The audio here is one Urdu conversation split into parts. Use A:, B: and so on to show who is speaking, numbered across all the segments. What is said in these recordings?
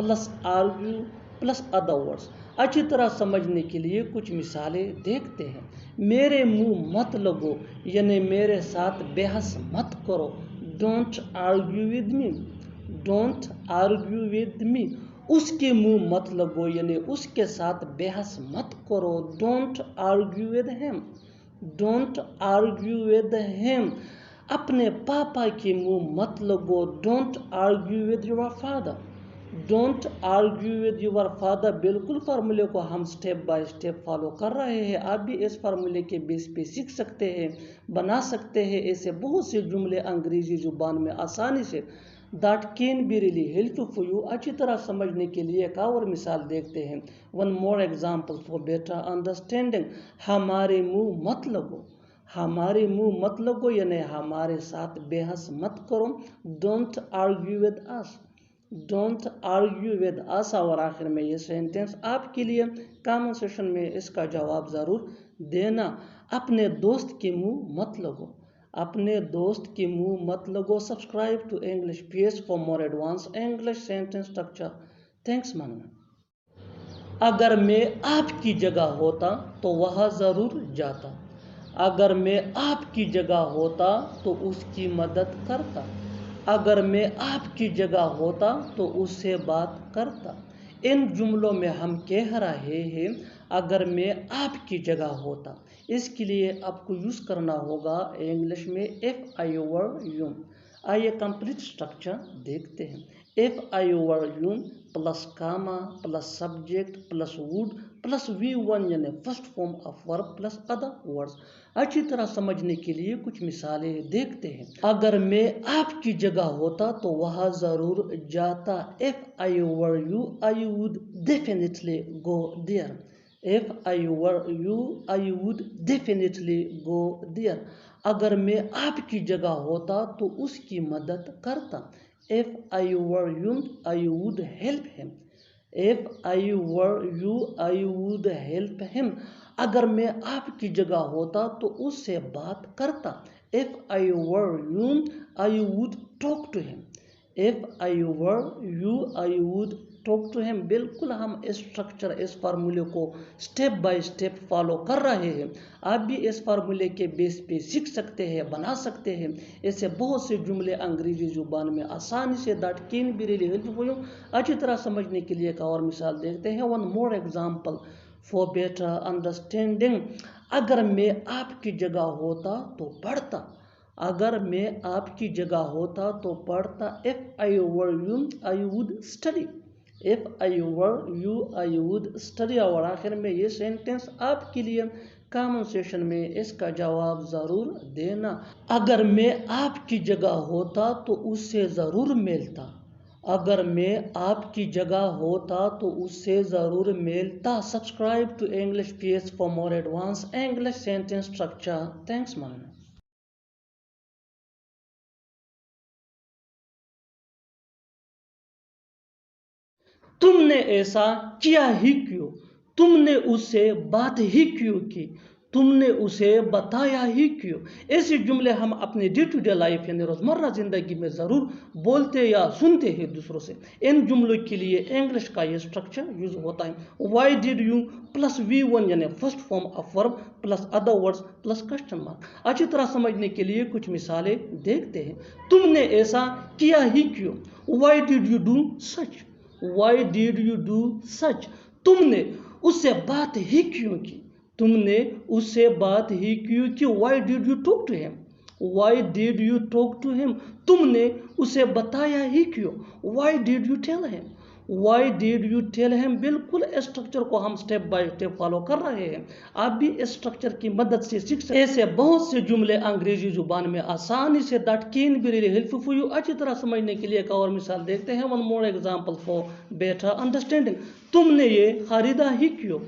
A: plus argue plus other words. اچھی طرح سمجھنے کے لیے کچھ مثالیں دیکھتے ہیں. میرے منہ مت لگو یعنی میرے ساتھ بحث مت کرو. Don't argue with me. Don't argue with me. اس کے منہ مت لگو یعنی اس کے ساتھ بحث مت کرو. Don't argue with him. Don't argue with him. اپنے پاپا کے منہ مت لگو. Don't argue with your father. Don't argue with your father. بالکل فارمولے کو ہم سٹیپ بائی سٹیپ فالو کر رہے ہیں. آپ بھی اس فارمولے کے بیس پہ سیکھ سکتے ہیں, بنا سکتے ہیں ایسے بہت سے جملے انگریزی زبان میں آسانی سے. That can be really helpful for you. اچھی طرح سمجھنے کے لیے ایک اور مثال دیکھتے ہیں. One more example for better understanding. ہمارے منہ مت لگو. ہمارے منہ مت لگو یعنی ہمارے ساتھ بحث مت کرو. Don't argue with us. Don't argue with us. اور آخر میں یہ سینٹینس آپ کے لیے کامن سیشن میں اس کا جواب ضرور دینا. اپنے دوست کے منہ مت لگو. اپنے دوست کے منہ مت لگو. Subscribe to English page for more advance English sentence structure. Thanks ماننا. اگر میں آپ کی جگہ ہوتا تو وہاں ضرور جاتا. اگر میں آپ کی جگہ ہوتا تو اس کی مدد کرتا. اگر میں آپ کی جگہ ہوتا تو اس سے بات کرتا. ان جملوں میں ہم کہہ رہے ہیں اگر میں آپ کی جگہ ہوتا. اس کے لیے آپ کو یوز کرنا ہوگا انگلش میں if I were you. آئیے کمپلیٹ اسٹرکچر دیکھتے ہیں. if I were you plus Cama plus subject plus would plus V1 یعنی first form of verb plus other words. اچھی طرح سمجھنے کے لیے کچھ مثالیں دیکھتے ہیں. اگر میں آپ کی جگہ ہوتا تو وہاں ضرور جاتا. if I were you I would definitely go there. if I were you I would definitely go there. اگر میں آپ کی جگہ ہوتا تو اس کی مدد کرتا. if I were you I would help him. if I were you I would help him. اگر میں آپ کی جگہ ہوتا تو اس سے بات کرتا. if I were you I would talk to him. if I were you I would talk to him. بالکل ہم اس اسٹرکچر اس فارمولے کو سٹیپ بائی سٹیپ فالو کر رہے ہیں. آپ بھی اس فارمولے کے بیس پہ سیکھ سکتے ہیں, بنا سکتے ہیں ایسے بہت سے جملے انگریزی زبان میں آسانی سے. That can be really helpful for you. اچھی طرح سمجھنے کے لیے ایک اور مثال دیکھتے ہیں. One more example for better understanding. اگر میں آپ کی جگہ ہوتا تو پڑھتا. اگر میں آپ کی جگہ ہوتا تو پڑھتا. if I were you I would study. if I were you I would study. اور آخر میں یہ سینٹینس آپ کے لیے کامن سیشن میں اس کا جواب ضرور دینا. اگر میں آپ کی جگہ ہوتا تو اس سے ضرور ملتا. اگر میں آپ کی جگہ ہوتا تو اس سے ضرور ملتا. Subscribe to English page for more advance English sentence structure. Thanks ماننا. تم نے ایسا کیا ہی کیوں. تم نے اس سے بات ہی کیوں کی. تم نے اسے بتایا ہی کیوں. ایسے جملے ہم اپنے ڈے ٹو ڈے لائف یعنی روزمرہ زندگی میں ضرور بولتے یا سنتے ہیں دوسروں سے. ان جملوں کے لیے انگلش کا یہ اسٹرکچر یوز ہوتا ہے. Why did you plus V1 یعنی first form of verb plus other words plus question mark. اچھی طرح سمجھنے کے لیے کچھ مثالیں دیکھتے ہیں. تم نے ایسا کیا ہی کیوں. Why did you do such. Why did you do such. تم نے اس سے بات ہی کیوں کی. تم نے اس سے بات ہی کیوں کی. Why did you talk to him. Why did you talk to him. تم نے اسے بتایا ہی کیوں. Why did you tell him. Why did you tell him. بالکل اس اسٹرکچر کو ہم سٹیپ بائی سٹیپ فالو کر رہے ہیں. آپ بھی اس اسٹرکچر کی مدد سے سیکھ سکتے ہیں. ایسے بہت سے جملے انگریزی زبان میں آسانی سے. That can be really helpful for you. اچھی طرح سمجھنے کے لیے ایک اور مثال دیکھتے ہیں. One more example for better understanding. تم نے یہ خریدا ہی کیوں.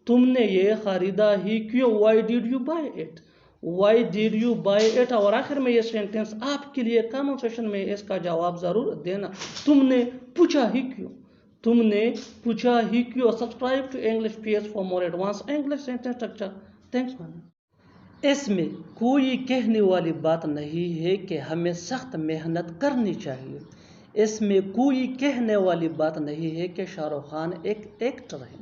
A: تم نے یہ خریدا ہی کیوں. Why did you buy it. Why did you buy it. اور آخر میں یہ سینٹینس آپ کے لیے کامن سیشن میں اس کا جواب ضرور دینا. تم نے پوچھا ہی کیوں. تم نے پوچھا ہی کیوں. Subscribe to English page for more advance English sentence structure. Thanks man. اس میں کوئی کہنے والی بات نہیں ہے کہ ہمیں سخت محنت کرنی چاہیے. اس میں کوئی کہنے والی بات نہیں ہے کہ شاہ رخ خان ایک ایکٹر ہے،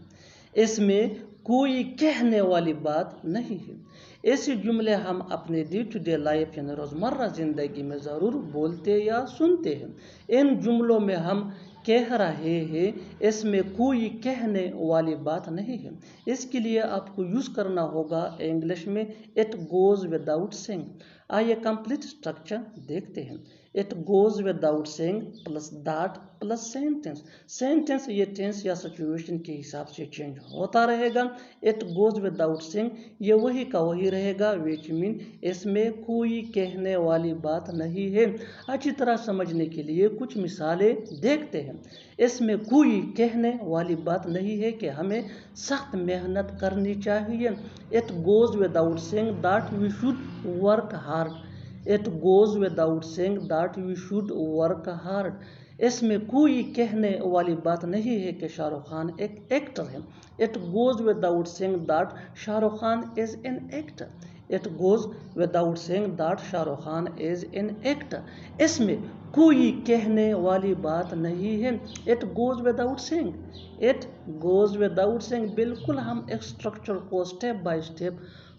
A: اس میں کوئی کہنے والی بات نہیں ہے۔ ایسے جملے ہم اپنے ڈے ٹو ڈے لائف یعنی روزمرہ زندگی میں ضرور بولتے یا سنتے ہیں۔ ان جملوں میں ہم کہہ رہے ہیں، اس میں کوئی کہنے والی بات نہیں ہے، اس کے لیے آپ کو یوز کرنا ہوگا انگلش میں اٹ گوز وداؤٹ سینگ۔ آئیے کمپلیٹ اسٹرکچر دیکھتے ہیں۔ It goes without saying plus that plus sentence. Sentence یہ ٹینس یا سچویشن کے حساب سے چینج ہوتا رہے گا۔ اٹ گوز وداؤٹ سینگ یہ وہی کا وہی رہے گا، وچ مین اس میں کوئی کہنے والی بات نہیں ہے۔ اچھی طرح سمجھنے کے لیے کچھ مثالیں دیکھتے ہیں۔ اس میں کوئی کہنے والی بات نہیں ہے کہ ہمیں سخت محنت کرنی چاہیے۔ It goes without saying that we should work hard. It goes without saying that we should work hard. اس میں کوئی کہنے والی بات نہیں ہے کہ شاہ رخ خان ایک ایکٹر ہے۔ It goes without saying that Shah Rukh Khan is an actor. It goes without saying that Shah Rukh Khan is an actor. اس میں کوئی کہنے والی بات نہیں ہے۔ It goes without saying, it goes without saying, بالکل ہم ایک اسٹرکچر کو اسٹیپ بائی اسٹیپ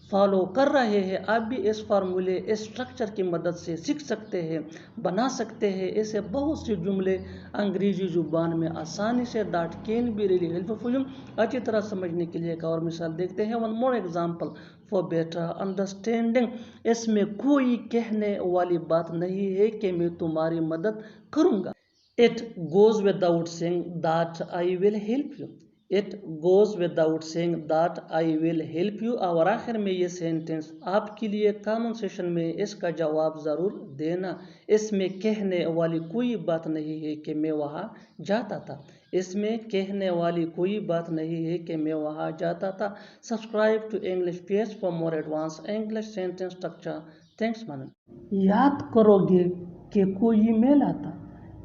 A: فالو کر رہے ہیں۔ آپ بھی اس فارمولے اس اسٹرکچر کی مدد سے سیکھ سکتے ہیں، بنا سکتے ہیں۔ ایسے بہت سے جملے انگریزی زبان میں آسانی سے that can be really helpful you. اچھی طرح سمجھنے کے لیے ایک اور مثال دیکھتے ہیں۔ One more example for better understanding. اس میں کوئی کہنے والی بات نہیں ہے کہ میں تمہاری مدد کروں گا۔ It goes without saying that I will help you. It goes without saying that I will help you. اور آخر میں یہ سینٹینس آپ کے لیے کامنٹ سیشن میں اس کا جواب ضرور دینا۔ اس میں کہنے والی کوئی بات نہیں ہے کہ میں وہاں جاتا تھا۔ اس میں کہنے والی کوئی بات نہیں ہے کہ میں وہاں جاتا تھا۔ Subscribe to English page for more advance English sentence structure. Thanks man. یاد کرو گے کہ کوئی میل آتا،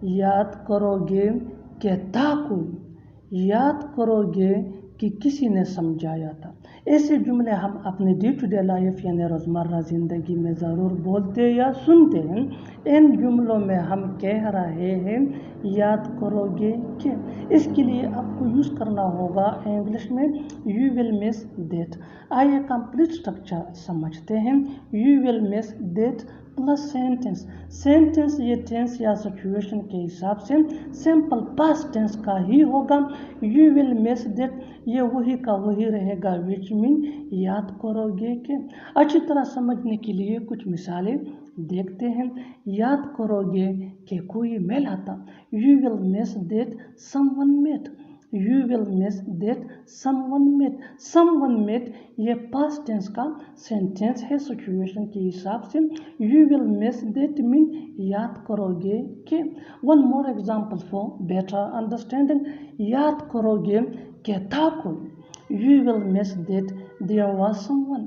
A: یاد کرو گے کہ تھا کوئی، یاد کرو گے کہ کسی نے سمجھایا تھا۔ ایسے جملے ہم اپنے ڈے ٹو ڈے لائف یعنی روزمرہ زندگی میں ضرور بولتے یا سنتے ہیں۔ ان جملوں میں ہم کہہ رہے ہیں، یاد کرو گے کہ، اس کے لیے آپ کو یوز کرنا ہوگا انگلش میں یو ول مس دیٹ۔ آئیے کمپلیٹ اسٹرکچر سمجھتے ہیں۔ You will miss that plus sentence. Sentence یہ ٹینس یا سچویشن کے حساب سے سمپل پاسٹ ٹینس کا ہی ہوگا۔ یو ول مس دیٹ یہ وہی کا وہی رہے گا، وچ مین یاد کرو گے کہ۔ اچھی طرح سمجھنے کے لیے کچھ مثالیں دیکھتے ہیں۔ یاد کرو گے کہ کوئی میل آتا، you will miss that someone met. You will miss that someone met. Someone met یہ پاسٹ ٹینس کا سینٹینس ہے سچویشن کے حساب سے۔ You will miss that man یاد کرو گے کہ۔ One more example for better understanding. یاد کرو گے کہ تھا کوئی، you will miss that there was someone.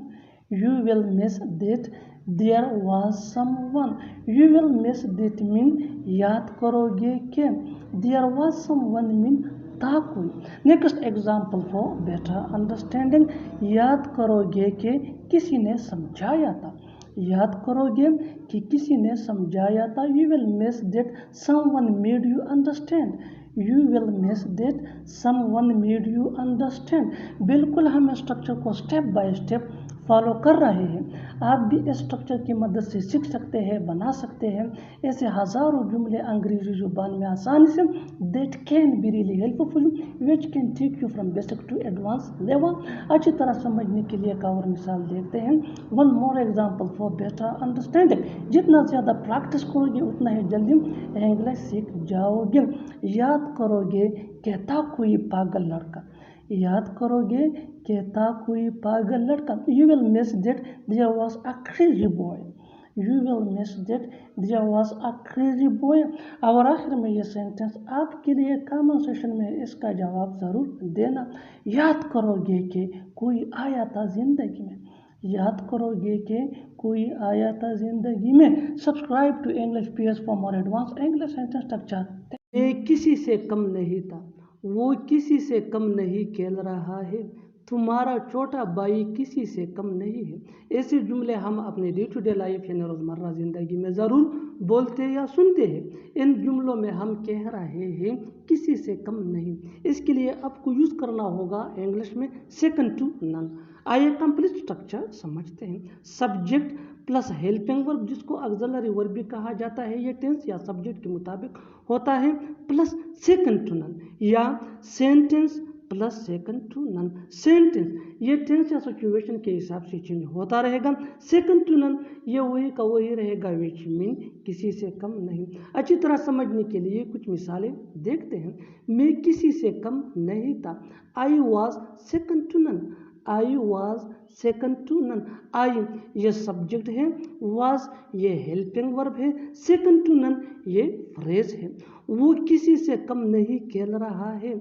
A: You will miss that there was someone. You will miss that man یاد کرو گے کہ، there was someone man تھا کوئی۔ Next example for better understanding. یاد کرو گے کہ کسی نے سمجھایا تھا، یاد کرو گے کہ کسی نے سمجھایا تھا۔ You will miss that some one made you understand. You will miss that some one made you understand. بالکل ہم اسٹرکچر کو اسٹیپ بائی اسٹیپ فالو کر رہے ہیں۔ آپ بھی اس اسٹرکچر کی مدد سے سیکھ سکتے ہیں، بنا سکتے ہیں۔ ایسے ہزاروں جملے انگریزی زبان میں آسانی سے that can be really helpful which can take you from basic to advance level. اچھی طرح سمجھنے کے لیے ایک اور مثال دیکھتے ہیں۔ One more example for better understanding. جتنا زیادہ پریکٹس کرو گے اتنا ہی جلدی انگلش سیکھ جاؤ گے۔ یاد کرو گے کہ تھا کوئی پاگل لڑکا، یاد کرو گے کہ تھا کوئی پاگل لڑکا۔ You will miss that there was a crazy boy. You will miss that there was a crazy boy. اور آخر میں یہ سینٹینس آپ کے لیے کامنٹ سیشن میں اس کا جواب ضرور دینا۔ یاد کرو گے کہ کوئی آیا تھا زندگی میں، یاد کرو گے کہ کوئی آیا تھا زندگی میں۔ Subscribe to English page for more advance English sentence structure. میں کسی سے کم نہیں تھا، وہ کسی سے کم نہیں کھیل رہا ہے، تمہارا چھوٹا بھائی کسی سے کم نہیں ہے. ایسے جملے ہم اپنے ڈے ٹو ڈے لائف یعنی روزمرہ زندگی میں ضرور بولتے یا سنتے ہیں. ان جملوں میں ہم کہہ رہے ہیں کسی سے کم نہیں. اس کے لیے آپ کو یوز کرنا ہوگا انگلش میں سیکنڈ ٹو نن. آئیے کمپلیٹ اسٹرکچر سمجھتے ہیں. سبجیکٹ پلس ہیلپنگ ورب جس کو آگزیلری ورب بھی کہا جاتا ہے، یہ ٹینس یا سبجیکٹ کے مطابق ہوتا ہے، پلس سیکنڈ ٹو نن یا سینٹینس پلس سیکنڈ ٹو نن. سینٹینس یہ ٹینس یا سچویشن کے حساب سے چینج ہوتا رہے گا. سیکنڈ ٹو نن یہ وہی کا وہی رہے گا وچ مین کسی سے کم نہیں. اچھی طرح سمجھنے کے لیے کچھ مثالیں دیکھتے ہیں. میں کسی سے کم نہیں تھا. آئی واز سیکنڈ ٹو نن. آئی واز سیکنڈ ٹو نن. آئی یہ سبجیکٹ ہے، واز یہ ہیلپنگ ورب ہے، سیکنڈ ٹو نن یہ فریز ہے. وہ کسی سے کم نہیں کھیل رہا ہے.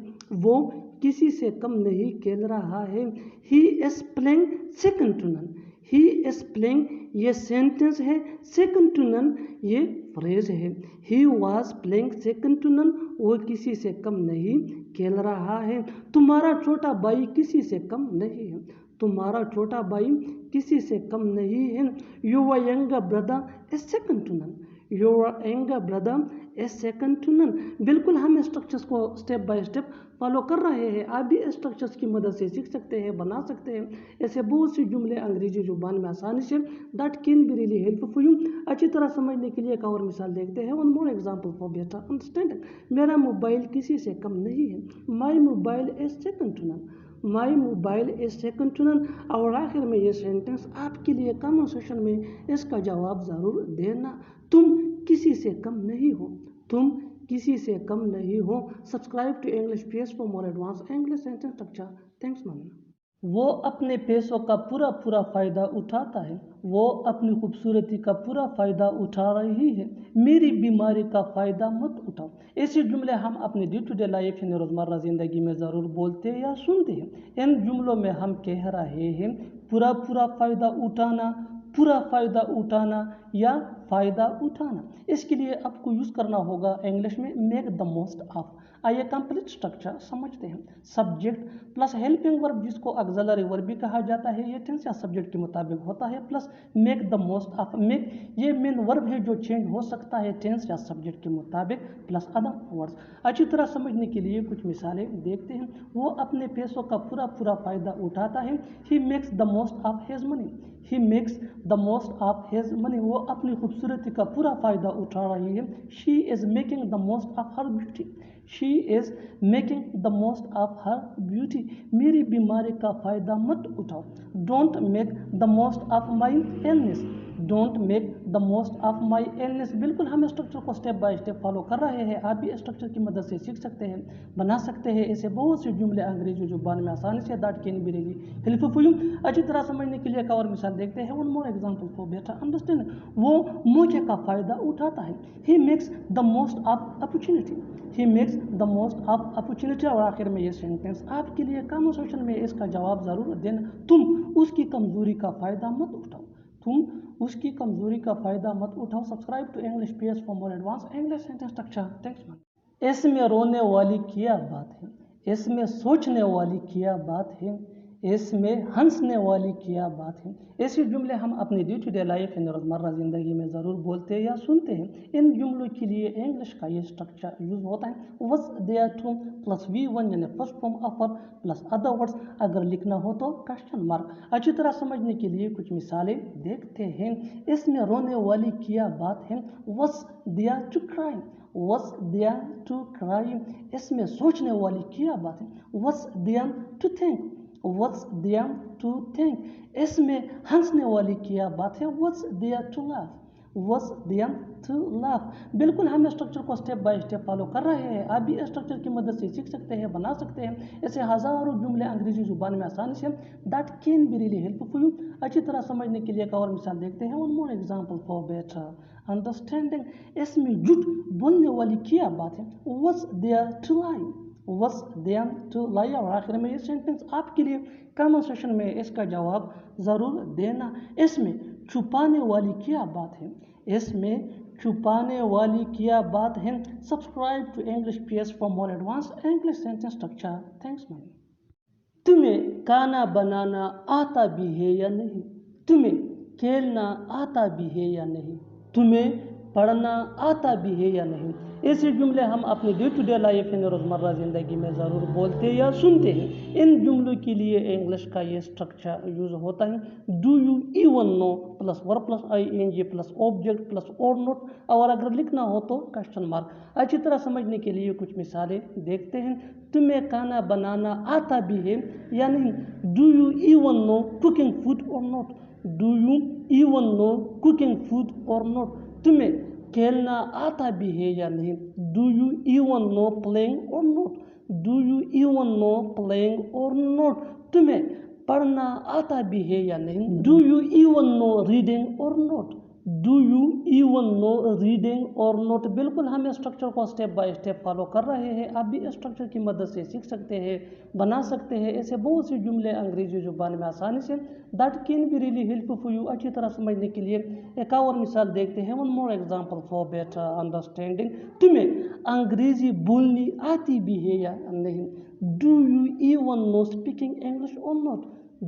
A: وہ کسی سے کم نہیں کھیل رہا ہے. He is playing second to none. He is playing یہ سینٹینس ہے، سیکنڈ ٹو نن یہ فریز ہے. He was playing second to none وہ کسی سے کم نہیں کھیل رہا ہے. تمہارا چھوٹا بھائی کسی سے کم نہیں ہے. تمہارا چھوٹا بھائی کسی سے کم نہیں ہے. Your younger brother is second to none. Your younger brother is second to none. بالکل ہم اسٹرکچرس کو اسٹیپ بائی اسٹیپ فالو کر رہے ہیں. آپ بھی اسٹرکچرس کی مدد سے سیکھ سکتے ہیں، بنا سکتے ہیں. ایسے بہت سی جملے انگریزی زبان میں آسانی سے that can be really help for you. اچھی طرح سمجھنے کے لیے ایک اور مثال دیکھتے ہیں. One more example for better understanding. میرا موبائل کسی سے کم نہیں ہے. مائی موبائل از سیکنڈ ٹو نن. مائی موبائل از سیکنڈ ٹو نن. اور آخر میں یہ سینٹینس آپ کے لیے کامن سیشن میں اس کا جواب ضرور دینا. تم کسی سے کم نہیں ہو. تم کسی سے کم نہیں ہو. Subscribe to English piece for more advance English sentence structure. Thanks mummy. وہ اپنے پیسوں کا پورا فائدہ اٹھاتا ہے. وہ اپنی خوبصورتی کا پورا فائدہ اٹھا رہی ہے. میری بیماری کا فائدہ مت اٹھاؤ. ایسے جملے ہم اپنے ڈے ٹو ڈے لائف یعنی روزمرہ زندگی میں ضرور بولتے یا سنتے ہیں. ان جملوں میں ہم کہہ رہے ہیں پورا فائدہ اٹھانا، پورا فائدہ اٹھانا یا فائدہ اٹھانا. اس کے لیے آپ کو یوز کرنا ہوگا انگلش میں میک دا موسٹ آف. آئیے کمپلیٹ اسٹرکچر سمجھتے ہیں. سبجیکٹ پلس ہیلپنگ ورب جس کو آگزیلری ورب بھی کہا جاتا ہے، یہ ٹینس یا سبجیکٹ کے مطابق ہوتا ہے، plus make the most of. Make یہ مین ورب ہے جو چینج ہو سکتا ہے ٹینس یا سبجیکٹ کے مطابق، پلس ادر ورڈز. اچھی طرح سمجھنے کے لیے کچھ مثالیں دیکھتے ہیں. وہ اپنے پیسوں کا پورا فائدہ اٹھاتا ہے. He makes the most of his money. He makes the most of his money. وہ اپنی خوبصورتی کا پورا فائدہ اٹھا رہی ہے. She is making the most of her beauty. She is making the most of her beauty. میری بیماری کا فائدہ مت اٹھاؤ. Don't make the most of my illness. Don't make the most of my illness. بالکل ہم اسٹرکچر کو اسٹیپ بائی اسٹیپ فالو کر رہے ہیں. آپ بھی اسٹرکچر کی مدد سے سیکھ سکتے ہیں، بنا سکتے ہیں. ایسے بہت سے جملے انگریزی زبان میں آسانی سے that can be really help for you. اچھی طرح سمجھنے کے لیے ایک اور مثال دیکھتے ہیں. One more example for better understanding. وہ موقع کا فائدہ اٹھاتا ہے. He makes the most of opportunity. He makes the most of opportunity. اور آخر میں یہ سینٹینس آپ کے لیے کامن سیشن میں اس کا جواب ضرور دینا. تم اس کی کمزوری کا فائدہ مت اٹھاؤ. تم اس کی کمزوری کا فائدہ مت اٹھاؤ. Subscribe to English piece for more advance English sentence structure. Thanks ma'am. اس میں رونے والی کیا بات ہے. اس میں سوچنے والی کیا بات ہے. اس میں ہنسنے والی کیا بات ہے. ایسے جملے ہم اپنے ڈے ٹو ڈے لائف یعنی روزمرہ زندگی میں ضرور بولتے یا سنتے ہیں. ان جملوں کے لیے انگلش کا یہ اسٹرکچر یوز ہوتا ہے. Was there two plus V1 یعنی first form of verb plus other words. اگر لکھنا ہو تو کوشچن مارک. اچھی طرح سمجھنے کے لیے کچھ مثالیں دیکھتے ہیں. اس میں رونے والی کیا بات ہے. Was there to cry. Was there to cry. اس میں سوچنے والی کیا بات ہے. Was there to think. Was there to think. اس میں ہنسنے والی کیا بات ہے. Was there to laugh. Was there to laugh. بالکل ہم اسٹرکچر کو اسٹیپ بائی اسٹیپ فالو کر رہے ہیں. آپ بھی اسٹرکچر کی مدد سے سیکھ سکتے ہیں، بنا سکتے ہیں. ایسے ہزاروں جملے انگریزی زبان میں آسانی سے that can be really help for you. اچھی طرح سمجھنے کے لیے ایک اور مثال دیکھتے ہیں. One more example for better understanding. اس میں جھوٹ بولنے والی کیا بات ہے. Was there to lie. Was there to lie. اور آخر میں یہ سینٹینس آپ کے لیے کامن سیشن میں اس کا جواب ضرور دینا. اس میں چھپانے والی کیا بات ہے. اس میں چھپانے والی کیا بات ہے. Subscribe to English piece for more advance English sentence structure. Thanks ma'am. تمہیں کھانا بنانا آتا بھی ہے یا نہیں؟ تمہیں کھیلنا آتا بھی ہے یا نہیں؟ تمہیں پڑھنا آتا بھی ہے یا نہیں؟ ایسے جملے ہم اپنے ڈے ٹو ڈے لائف یعنی روزمرہ زندگی میں ضرور بولتے یا سنتے ہیں۔ ان جملوں کے لیے انگلش کا یہ اسٹرکچر یوز ہوتا ہے do you even know plus verb plus I N G plus object plus اور نوٹ، اور اگر لکھنا ہو تو کوشچن مارک۔ اچھی طرح سمجھنے کے لیے کچھ مثالیں دیکھتے ہیں۔ تمہیں کھانا بنانا آتا بھی ہے یا نہیں؟ Do you even know cooking food or not? Do you even know cooking food or not? تمہیں کھیلنا آتا بھی ہے یا نہیں؟ Do you even know playing or not? Do you even know playing or not? تمہیں پڑھنا آتا بھی ہے یا نہیں؟ Do you even know reading or not? Do you even know reading or not? بالکل ہم اسٹرکچر کو اسٹیپ بائی اسٹیپ فالو کر رہے ہیں۔ آپ بھی اسٹرکچر کی مدد سے سیکھ سکتے ہیں، بنا سکتے ہیں ایسے بہت سے جملے انگریزی زبان میں آسانی سے that can be really help for you. اچھی طرح سمجھنے کے لیے ایک اور مثال دیکھتے ہیں۔ One more example for better understanding. تمہیں انگریزی بولنی آتی بھی ہے یا نہیں؟ Do you even know speaking English or not?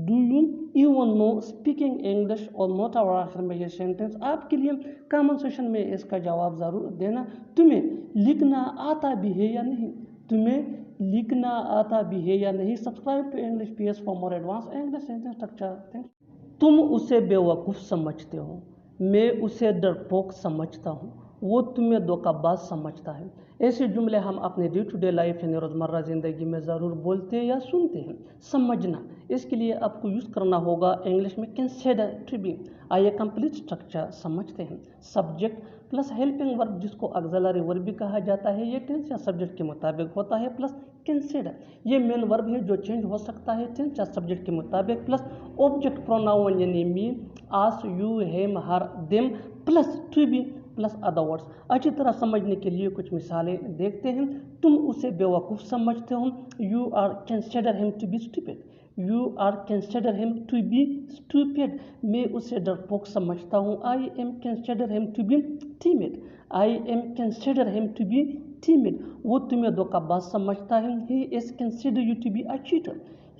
A: Do you even know speaking English or note? اور آخر میں یہ سینٹینس آپ کے لیے کامنٹ سیکشن میں اس کا جواب ضرور دینا۔ تمہیں لکھنا آتا بھی ہے یا نہیں؟ تمہیں لکھنا آتا بھی ہے یا نہیں؟ Subscribe to English P S for more advance English sentence structure. تم اسے بیوقوف سمجھتے ہو، میں اسے ڈرپوک سمجھتا ہوں، وہ تمہیں دھوکہ باز سمجھتا ہے۔ ایسے جملے ہم اپنے ڈے ٹو ڈے لائف یعنی روزمرہ زندگی میں ضرور بولتے یا سنتے ہیں۔ سمجھنا، اس کے لیے آپ کو یوز کرنا ہوگا انگلش میں کنسیڈر ٹو بی۔ آئیے کمپلیٹ اسٹرکچر سمجھتے ہیں۔ سبجیکٹ پلس ہیلپنگ ورب جس کو آگزیلری ورب بھی کہا جاتا ہے، یہ ٹینس یا سبجیکٹ کے مطابق ہوتا ہے، پلس کنسیڈر یہ مین ورب ہے جو چینج ہو سکتا ہے ٹینس یا سبجیکٹ کے مطابق، پلس آبجیکٹ پروناؤن یعنی me, us, you, him, her, them, plus to be plus other words. اچھی طرح سمجھنے کے لیے کچھ مثالیں دیکھتے ہیں۔ تم اسے بیوقوف سمجھتے ہو، you are consider him to be stupid. You are consider him to be stupid, میں اسے ڈرپوک سمجھتا ہوں۔ I am consider him to be timid. I am consider him to be timid, وہ تمہیں دھوکہ باز سمجھتا ہے۔ He is consider you to be a cheater.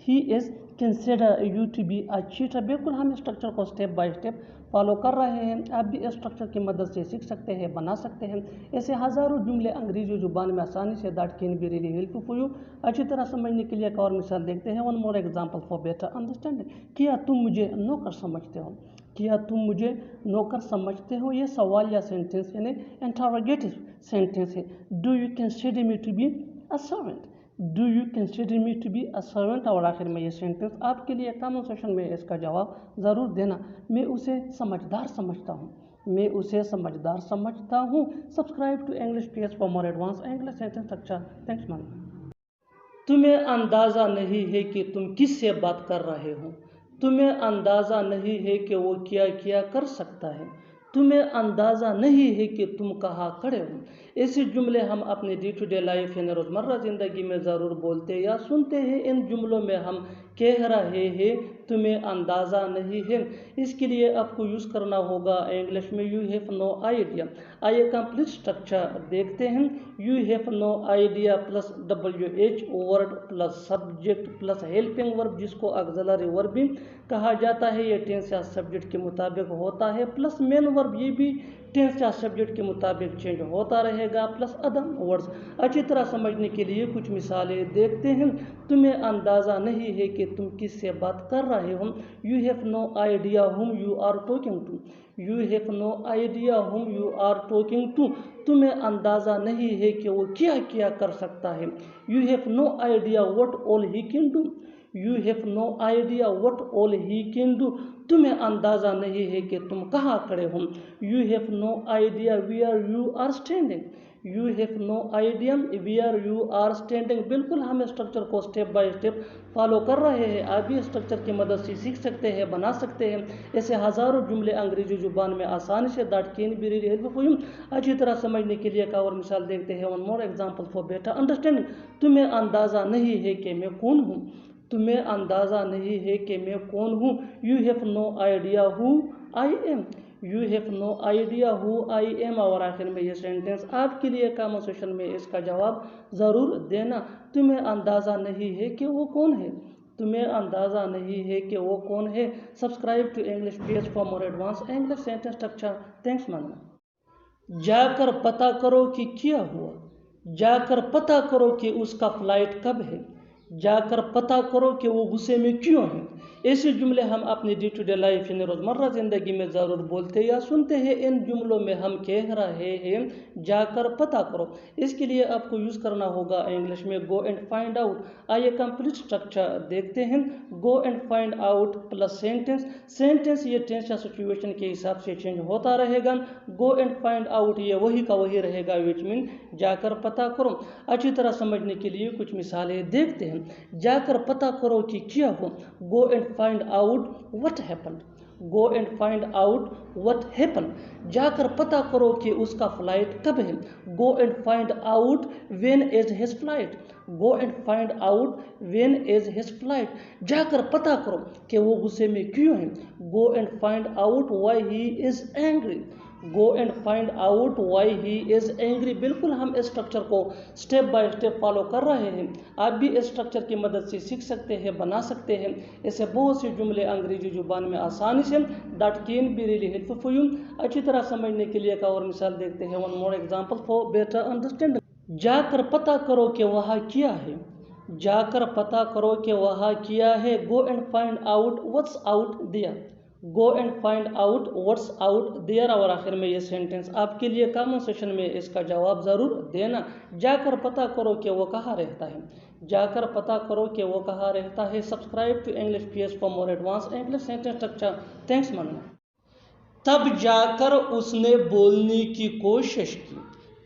A: He is consider you to be a cheater. بالکل ہم اسٹرکچر کو اسٹیپ بائی اسٹیپ فالو کر رہے ہیں۔ آپ بھی اسٹرکچر کی مدد سے سیکھ سکتے ہیں، بنا سکتے ہیں ایسے ہزاروں جملے انگریزی زبان میں آسانی سے that can be really help for you. اچھی طرح سمجھنے کے لیے ایک اور مثال دیکھتے ہیں۔ One more example for better understanding. کیا تم مجھے نوکر سمجھتے ہو؟ کیا تم مجھے نوکر سمجھتے ہو؟ یہ سوال یا سینٹینس یعنی انٹروگیٹو سینٹینس ہے۔ Do you consider me to be a servant? Do you consider me to be a servant? اور آخر میں یہ سینٹینس آپ کے لیے کامنٹ سیکشن میں اس کا جواب ضرور دینا۔ میں اسے سمجھدار سمجھتا ہوں، میں اسے سمجھدار سمجھتا ہوں۔ Subscribe to English P S for more advance English sentence structure. Thanks man. تمہیں اندازہ نہیں ہے کہ تم کس سے بات کر رہے ہو، تمہیں اندازہ نہیں ہے کہ وہ کیا کیا کر سکتا ہے، تمہیں اندازہ نہیں ہے کہ تم کہاں کھڑے ہو۔ ایسے جملے ہم اپنے ڈے ٹو ڈے لائف یعنی روزمرہ زندگی میں ضرور بولتے یا سنتے ہیں۔ ان جملوں میں ہم کہہ رہے ہیں تمہیں اندازہ نہیں ہے، اس کے لیے آپ کو یوز کرنا ہوگا انگلش میں یو ہیو نو آئیڈیا۔ آئیے کمپلیٹ اسٹرکچر دیکھتے ہیں۔ You have no idea plus W H word plus subject plus helping verb جس کو آگزیلری ورب بھی کہا جاتا ہے، یہ ٹینس یا سبجیکٹ کے مطابق ہوتا ہے، پلس مین ورب یہ بھی ٹینس یا سبجیکٹ کے مطابق چینج ہوتا رہے گا، پلس ادر ورڈس۔ اچھی طرح سمجھنے کے لیے کچھ مثالیں دیکھتے ہیں۔ تمہیں اندازہ نہیں ہے کہ تم کس سے بات کر رہے ہو، you have no idea whom you are talking to۔ You have no idea whom you are talking to، تمہیں اندازہ نہیں ہے کہ وہ کیا کیا کر سکتا ہے، you have no idea what all he can do۔ You have no idea what all he can do، تمہیں اندازہ نہیں ہے کہ تم کہاں کھڑے ہو، you have no idea where you are standing۔ You have no idea where you are standing۔ بالکل ہم اسٹرکچر کو اسٹیپ بائی اسٹیپ فالو کر رہے ہیں۔ آپ بھی اسٹرکچر کی مدد سے سیکھ سکتے ہیں، بنا سکتے ہیں ایسے ہزاروں جملے انگریزی زبان میں آسانی سے that can be really help for you. اچھی طرح سمجھنے کے لیے ایک اور مثال دیکھتے ہیں۔ One more example for better understanding. تمہیں اندازہ نہیں ہے کہ میں کون ہوں، تمہیں اندازہ نہیں ہے کہ میں کون ہوں، you have no idea who I am. You have no idea who I am. اور آخر میں یہ سینٹینس آپ کے لیے کامنٹ سیکشن میں اس کا جواب ضرور دینا۔ تمہیں اندازہ نہیں ہے کہ وہ کون ہے، تمہیں اندازہ نہیں ہے کہ وہ کون ہے. Subscribe to English page for more advance English sentence structure. Thanks ماننا. جا کر پتہ کرو کہ کیا ہوا. جا کر پتہ کرو کہ اس کا فلائٹ کب ہے. جا کر پتہ کرو کہ وہ غصے میں کیوں ہیں. ایسے جملے ہم اپنی ڈے ٹو ڈے لائف یعنی روزمرہ زندگی میں ضرور بولتے یا سنتے ہیں. ان جملوں میں ہم کہہ رہے ہیں جا کر پتہ کرو. اس کے لیے آپ کو یوز کرنا ہوگا انگلش میں گو اینڈ فائنڈ آؤٹ. آئیے کمپلیٹ اسٹرکچر دیکھتے ہیں. گو and find out plus sentence. Sentence یہ ٹینس یا سچویشن کے حساب سے چینج ہوتا رہے گا. گو اینڈ فائنڈ آؤٹ یہ وہی کا وہی رہے گا وچ مین جا کر پتہ کرو. اچھی طرح سمجھنے کے لیے کچھ مثالیں دیکھتے ہیں. جا کر پتہ کرو کہ کیا ہو. Go and find out what happened. Go and find out what happened. جا کر پتہ کرو کہ اس کا فلائٹ کب ہے. Go and find out when is his flight. Go and find out when is his flight. جا کر پتہ کرو کہ وہ غصے میں کیوں ہیں. Go and find out why he is angry. Go and find out why he is angry. بالکل ہم اس اسٹرکچر کو سٹیپ بائی سٹیپ فالو کر رہے ہیں. آپ بھی اس اسٹرکچر کی مدد سے سیکھ سکتے ہیں, بنا سکتے ہیں. ایسے بہت سے جملے انگریزی زبان میں آسانی سے that can be really helpful for you. اچھی طرح سمجھنے کے لیے ایک اور مثال دیکھتے ہیں. One more example for better understanding. جا کر پتہ کرو کہ وہاں کیا ہے. جا کر پتہ کرو کہ وہاں کیا ہے. Go and find out what's out there. Go and find out what's out there. اور آخر میں یہ سینٹنس آپ کے لیے کامن سیشن میں اس کا جواب ضرور دینا. جا کر پتہ کرو کہ وہ کہاں رہتا ہے. جا کر پتہ کرو کہ وہ کہاں رہتا ہے. Subscribe to English page for more advance English sentence structure. Thanks ماننا. تب جا کر اس نے بولنے کی کوشش کی.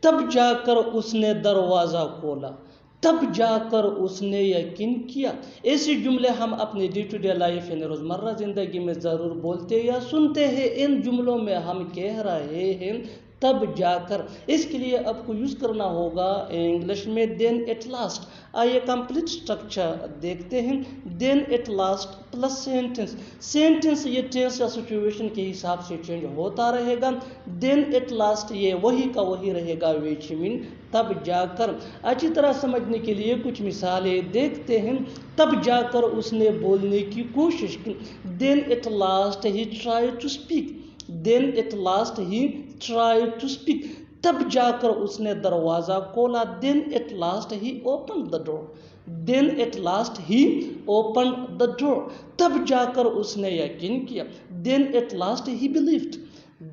A: تب جا کر اس نے دروازہ کھولا. تب جا کر اس نے یقین کیا. ایسے جملے ہم اپنی ڈے ٹو ڈے لائف یعنی روزمرہ زندگی میں ضرور بولتے یا سنتے ہیں. ان جملوں میں ہم کہہ رہے ہیں تب جا کر. اس کے لیے آپ کو یوز کرنا ہوگا انگلش میں دین ایٹ لاسٹ. آئیے کمپلیٹ اسٹرکچر دیکھتے ہیں. Then at last plus sentence. Sentence یہ ٹینس یا سچویشن کے حساب سے چینج ہوتا رہے گا. دین ایٹ لاسٹ یہ وہی کا وہی رہے گا وچ مین تب جا کر. اچھی طرح سمجھنے کے لیے کچھ مثالیں دیکھتے ہیں. تب جا کر اس نے بولنے کی کوشش کی. Then at last he try to speak. Then at last he try to speak. تب جا کر اس نے دروازہ کھولا. Then at last he open the door. Then at last he open the door. تب جا کر اس نے یقین کیا. Then at last he believed.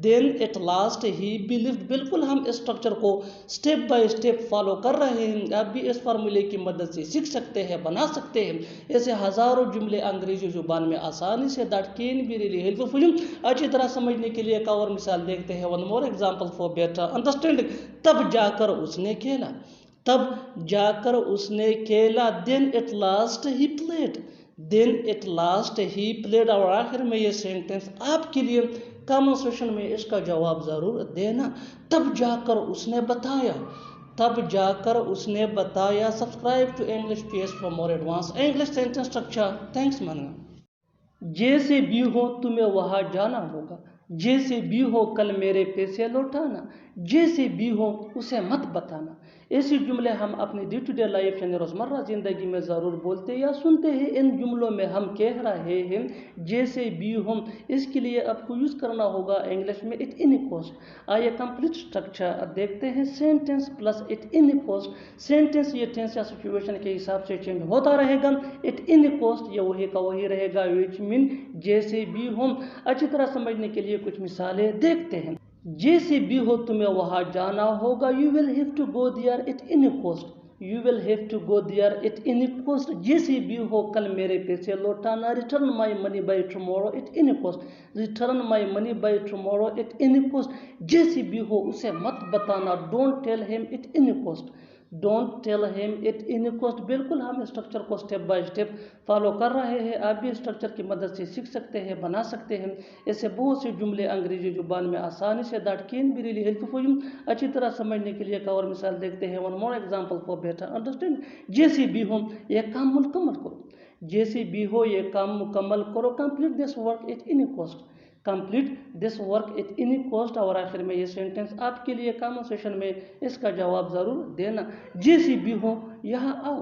A: Then at last he believed. بالکل ہم اس اسٹرکچر کو سٹیپ بائی سٹیپ فالو کر رہے ہیں. آپ بھی اس فارمولے کی مدد سے سیکھ سکتے ہیں, بنا سکتے ہیں. ایسے ہزاروں جملے انگریزی زبان میں آسانی سے that can be really helpful for you. اچھی طرح سمجھنے کے لیے ایک اور مثال دیکھتے ہیں. One more example for better understanding. تب جا کر اس نے کھیلا. تب جا کر اس نے کھیلا. Then at last he played. Then at last he played. اور آخر میں یہ سینٹنس آپ کے لیے کامن سیشن میں اس کا جواب ضرور دینا. تب جا کر اس نے بتایا. تب جا کر اس نے بتایا. Subscribe to English page for more advance English sentence structure. Thanks ماننا. جیسے بھی ہو تمہیں وہاں جانا ہوگا. جیسے بھی ہو کل میرے پیسے لوٹانا. جیسے بھی ہو اسے مت بتانا. ایسے جملے ہم اپنی ڈے ٹو ڈے لائف یعنی روزمرہ زندگی میں ضرور بولتے یا سنتے ہیں. ان جملوں میں ہم کہہ رہے ہیں جیسے بھی ہو. اس کے لیے آپ کو یوز کرنا ہوگا انگلش میں ایٹ اینی کاسٹ. آئیے کمپلیٹ اسٹرکچر دیکھتے ہیں. Sentence plus eight any cost. Sentence یہ ٹینس یا سچویشن کے حساب سے چینج ہوتا رہے گا. ایٹ اینی کاسٹ یہ وہی کا وہی رہے گا وچ مین جیسے بھی ہو. اچھی طرح سمجھنے کے لیے کچھ مثالیں دیکھتے ہیں. جیسے بھی ہو تمہیں وہاں جانا ہوگا. You will have to go there at any cost. You will have to go there at any cost. جیسے بھی ہو کل میرے پیسے لوٹانا. Return my money by tomorrow at any cost. Return my money by tomorrow at any cost. جیسے بھی ہو اسے مت بتانا. Don't tell him at any cost. Don't tell him at any cost. بالکل ہم اسٹرکچر کو سٹیپ بائی سٹیپ فالو کر رہے ہیں. آپ بھی اسٹرکچر کی مدد سے سیکھ سکتے ہیں, بنا سکتے ہیں. ایسے بہت سے جملے انگریزی زبان میں آسانی سے that can be really helpful for you. اچھی طرح سمجھنے کے لیے ایک اور مثال دیکھتے ہیں. One more example for better understanding. جیسے بھی ہو یہ کام مکمل کرو. جیسے بھی ہو یہ کام مکمل کرو. Complete this work at any cost. Complete this work at any cost. اور آخر میں یہ سینٹنس آپ کے لیے کامن سیشن میں اس کا جواب ضرور دینا. جیسے بھی ہو یہاں آؤ.